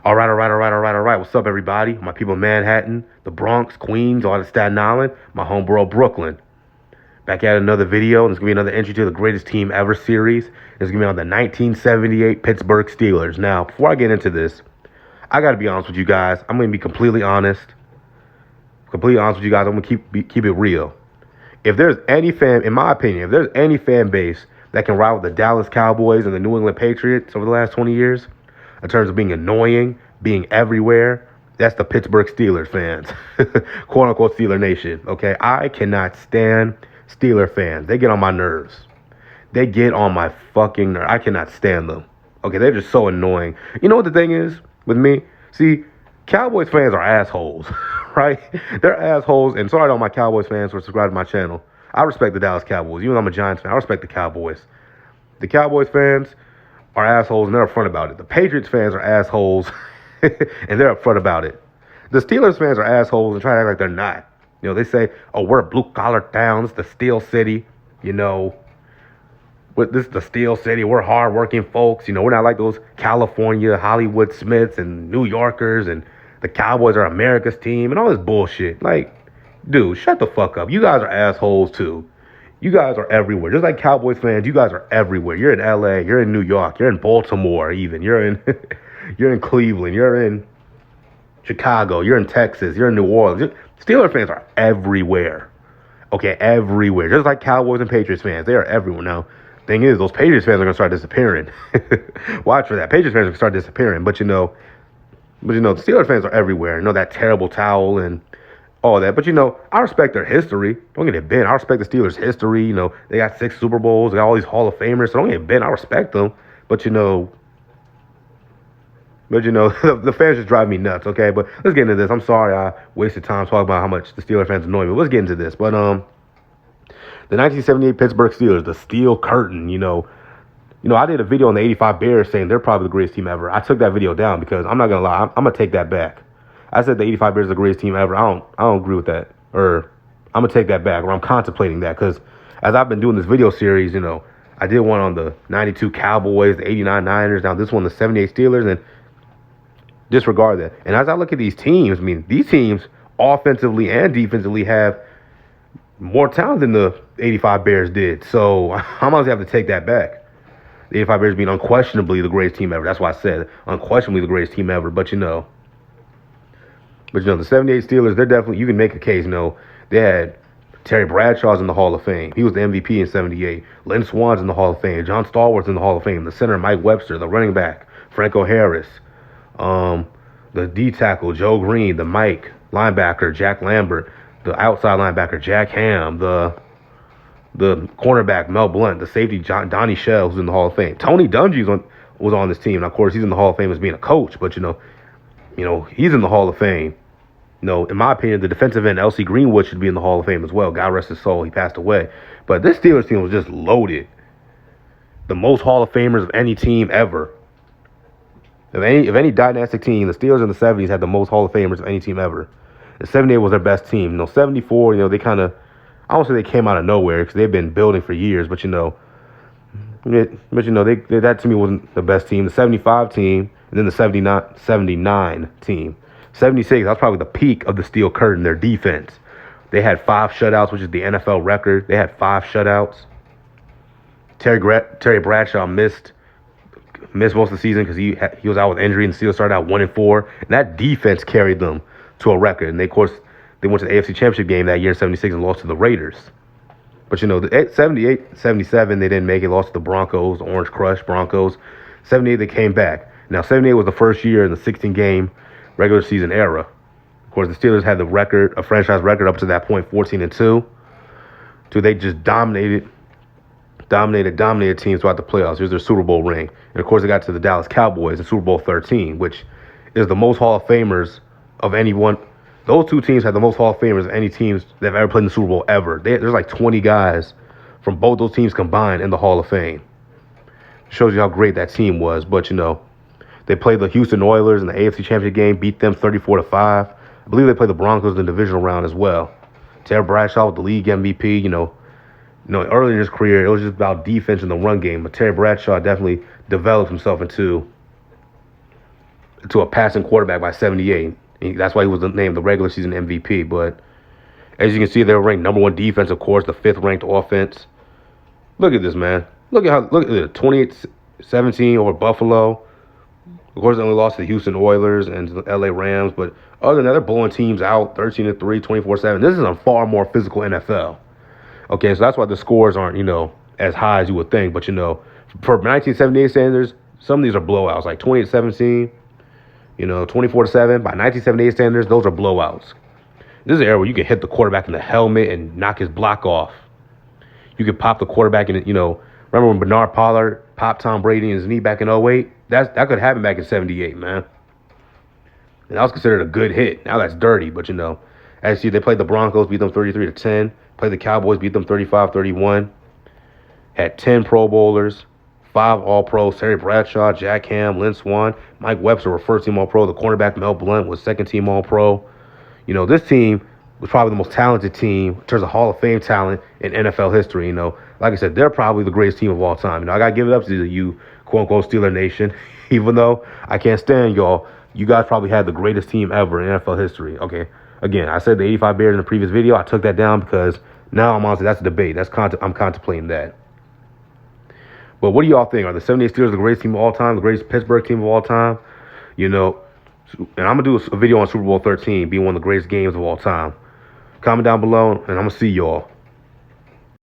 All right. What's up, everybody? My people in Manhattan, the Bronx, Queens, all of Staten Island, my homeborough, Brooklyn. Back at another video, and it's going to be another entry to the Greatest Team Ever series. It's going to be on the 1978 Pittsburgh Steelers. Now, before I get into this, I got to be honest with you guys. I'm going to be completely honest. Completely honest with you guys. I'm going to keep it real. If there's any fan, in my opinion, if there's any fan base that can rival the Dallas Cowboys and the New England Patriots over the last 20 years, in terms of being annoying, being everywhere, that's the Pittsburgh Steelers fans. Quote unquote Steeler Nation. Okay. I cannot stand Steeler fans. They get on my nerves. They get on my fucking nerves. I cannot stand them. Okay. They're just so annoying. You know what the thing is with me? See, Cowboys fans are assholes, right? They're assholes. And sorry to all my Cowboys fans for subscribing to my channel. I respect the Dallas Cowboys. Even though I'm a Giants fan, I respect the Cowboys. The Cowboys fans are assholes and they're upfront about it. The Patriots fans are assholes and they're upfront about it. The Steelers fans are assholes and try to act like they're not. You know, they say, oh, we're a blue-collar town. It's the Steel City. You know, this is the Steel City. We're hard-working folks. You know, we're not like those California Hollywood Smiths and New Yorkers, and the Cowboys are America's team and all this bullshit. Like, dude, shut the fuck up. You guys are assholes, too. You guys are everywhere. Just like Cowboys fans, you guys are everywhere. You're in LA, you're in New York, you're in Baltimore even. You're in you're in Cleveland, you're in Chicago, you're in Texas, you're in New Orleans. Steelers fans are everywhere. Okay, everywhere. Just like Cowboys and Patriots fans, they are everywhere. Now, thing is, those Patriots fans are gonna start disappearing. Watch for that. Patriots fans are gonna start disappearing. But the Steelers fans are everywhere. You know, that terrible towel and all that. But, I respect their history. Don't get it bent. I respect the Steelers' history. You know, they got 6 Super Bowls. They got all these Hall of Famers. So don't get it bent. I respect them. But, the fans just drive me nuts, okay? But let's get into this. I'm sorry I wasted time talking about how much the Steelers fans annoy me. Let's get into this. But the 1978 Pittsburgh Steelers, the Steel Curtain, I did a video on the 85 Bears saying they're probably the greatest team ever. I took that video down because I'm not going to lie. I'm going to take that back. I said the 85 Bears are the greatest team ever. I don't agree with that. Or I'm going to take that back, or I'm contemplating that, because as I've been doing this video series, I did one on the 92 Cowboys, the 89 Niners, now this one, the 78 Steelers, and disregard that. And as I look at these teams, these teams offensively and defensively have more talent than the 85 Bears did. So I might have to take that back. The 85 Bears being unquestionably the greatest team ever. That's why I said unquestionably the greatest team ever. But the 78 Steelers, they're definitely, you can make a case, they had Terry Bradshaw's in the Hall of Fame. He was the MVP in 78. Lynn Swan's in the Hall of Fame. John Stallworth's in the Hall of Fame. The center, Mike Webster. The running back, Franco Harris. The D tackle, Joe Green. The Mike linebacker, Jack Lambert. The outside linebacker, Jack Ham. The cornerback, Mel Blount. The safety, Donnie Shell, who's in the Hall of Fame. Tony Dungy was on this team. And of course, he's in the Hall of Fame as being a coach. But, he's in the Hall of Fame. In my opinion, the defensive end, L.C. Greenwood, should be in the Hall of Fame as well. God rest his soul. He passed away. But this Steelers team was just loaded. The most Hall of Famers of any team ever. Of any dynastic team, the Steelers in the 70s had the most Hall of Famers of any team ever. The 78 was their best team. 74, they kind of, I don't say they came out of nowhere because they've been building for years. But, that to me wasn't the best team. The 75 team, and then the 79 team. 76, that was probably the peak of the Steel Curtain, their defense. They had 5 shutouts, which is the NFL record. They had 5 shutouts. Terry Bradshaw missed most of the season because he was out with injury, and the Steelers started out 1-4. And that defense carried them to a record. And they went to the AFC Championship game that year in 76 and lost to the Raiders. But, the 78, 77, they didn't make it, lost to the Broncos, the Orange Crush Broncos. 78, they came back. Now, 78 was the first year in the 16-game regular season era. Of course, the Steelers had a franchise record up to that point, 14-2. So they just dominated teams throughout the playoffs. Here's their Super Bowl ring. And, of course, they got to the Dallas Cowboys in Super Bowl 13, which is the most Hall of Famers of anyone. Those two teams had the most Hall of Famers of any teams that have ever played in the Super Bowl ever. There's like 20 guys from both those teams combined in the Hall of Fame. Shows you how great that team was. But, they played the Houston Oilers in the AFC Championship game, beat them 34-5. I believe they played the Broncos in the divisional round as well. Terry Bradshaw was the league MVP. Early in his career, it was just about defense and the run game. But Terry Bradshaw definitely developed himself into to a passing quarterback by 78. That's why he was named the regular season MVP. But as you can see, they were ranked number 1 defense, of course, the 5th ranked offense. Look at this, man. Look at it, 28-17 over Buffalo. Of course, they only lost to the Houston Oilers and the LA Rams, but other than that, they're blowing teams out 13-3, 24-7. This is a far more physical NFL. Okay, so that's why the scores aren't, as high as you would think. But, for 1978 standards, some of these are blowouts, like 28-17, 24-7. By 1978 standards, those are blowouts. This is an era where you can hit the quarterback in the helmet and knock his block off. You could pop the quarterback in, remember when Bernard Pollard popped Tom Brady in his knee back in 08? That could happen back in 78, man. And that was considered a good hit. Now that's dirty, but as you see, they played the Broncos, beat them 33-10. Played the Cowboys, beat them 35-31. Had 10 Pro Bowlers, 5 All-Pros, Terry Bradshaw, Jack Ham, Lynn Swann. Mike Webster were first-team All-Pro. The cornerback Mel Blount was second-team All-Pro. This team was probably the most talented team in terms of Hall of Fame talent in NFL history. Like I said, they're probably the greatest team of all time. I got to give it up to you, quote-unquote, Steeler Nation. Even though I can't stand y'all, you guys probably had the greatest team ever in NFL history. Okay, again, I said the 85 Bears in the previous video. I took that down because now I'm honestly, that's a debate. I'm contemplating that. But what do y'all think? Are the 78 Steelers the greatest team of all time, the greatest Pittsburgh team of all time? And I'm going to do a video on Super Bowl 13 being one of the greatest games of all time. Comment down below, and I'm going to see y'all.